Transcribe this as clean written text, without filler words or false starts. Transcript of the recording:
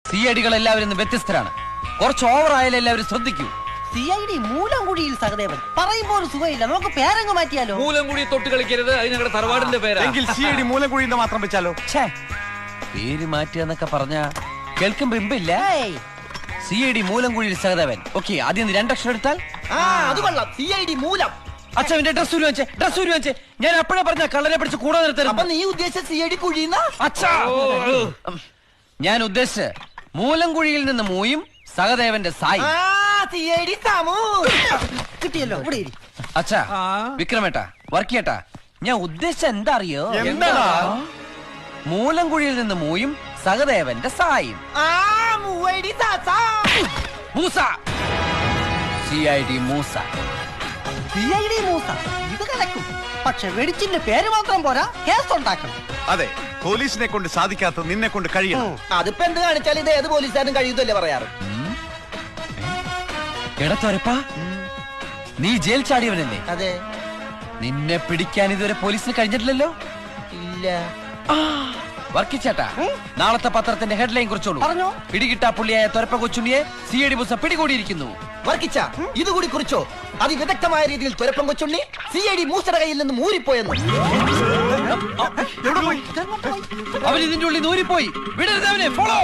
സിഐഡികൾ എല്ലാവരും വ്യത്യസ്തരാണ്. കുറച്ച് ഓവർ ആയാലും എല്ലാവരും ശ്രദ്ധിക്കൂ. CID മൂലംകുഴിയിൽ സഹദേവൻ പറയുമ്പോൾ സുഖമില്ല. നമുക്ക് പേരങ്ങ് മാറ്റിയാലോ? മൂലംകുഴി തൊട്ട് കളിക്കരുത്, അത് ഞങ്ങളുടെ തറവാടിന്റെ പേരാ. എങ്കിൽ CID മൂലംകുഴി മാത്രം വെച്ചാലോ? പേര് മാറ്റുക എന്നൊക്കെ പറഞ്ഞ കേൾക്കുമ്പോ ഇമ്പില്ല. ഏയ്, CID മൂലംകുഴിയിൽ സഹദേവൻ. ഓക്കെ, ആദ്യം 2 അക്ഷരം എടുത്താൽ അത് കൊള്ളാം. CID മൂലം. അച്ഛന്റെ ഡ്രസ് വെച്ചേ. ഞാൻ അപ്പഴേ പറഞ്ഞ കള്ളനെ പിടിച്ച് കൂടെ നിർത്തരുത്. നീ ഉദ്ദേശിച്ച CID കുഴിയുന്ന? അച്ഛാ, ഞാൻ ഉദ്ദേശിച്ച് മൂലംകുഴിയിൽ നിന്ന് മൂയും സഹദേവന്റെ സായി. CID സാമു കിട്ടിയല്ലോ. ഇവിടെ ഇരി. അച്ഛാ, വിക്രമേട്ടാ, വർക്കിയേട്ടാ, ഞാൻ ഉദ്ദേശിച്ച എന്താ അറിയോ? എന്താടാ? മൂലംകുഴിയിൽ നിന്ന് മൂയും സഹദേവന്റെ സായും. മൂസ. CID മൂസ. CID മൂസ. ഇത് കലക്കും. പക്ഷെ വെടിച്ചിന്റെ പേര് മാത്രം പോരാ, കേസ് ഉണ്ടാക്കണം. അതെ, പോലീസിനെ കൊണ്ട് സാധിക്കാത്ത നിന്നെ കൊണ്ട് കഴിയണം. അതിപ്പോ എന്ത് കാണിച്ചാൽ ഇത് ഏത് പോലീസുകാരും കഴിയുന്നല്ലേ പറയാറ്. എടത്തോരപ്പാ, നീ ജയിൽ ചാടിയവനല്ലേ? അതെ. നിന്നെ പിടിക്കാൻ ഇതുവരെ പോലീസിന് കഴിഞ്ഞിട്ടില്ലല്ലോ. ഇല്ല. വർക്കിച്ചേട്ടാ, നാളത്തെ പത്രത്തിന്റെ ഹെഡ്ലൈൻ കുറിച്ചോളൂ. പറഞ്ഞോ. പിടികിട്ടാ പുള്ളിയായ തൊരപ്പ കൊച്ചുണ്ണിയെ CID മൂസ പിടികൂടിയിരിക്കുന്നു. വർക്കിച്ച ഇതുകൂടി കുറിച്ചോ? അതിവിദഗ്ധമായ രീതിയിൽ തുരപ്പം കൊച്ചുണ്ണി CID മൂസയുടെ കയ്യിൽ നിന്ന് മൂരിപ്പോയെന്ന്. അവൻ ഇതിന്റെ ഉള്ളിൽ നൂരിപ്പോയി. വിടരുത് അവനെ. ഫോളോ.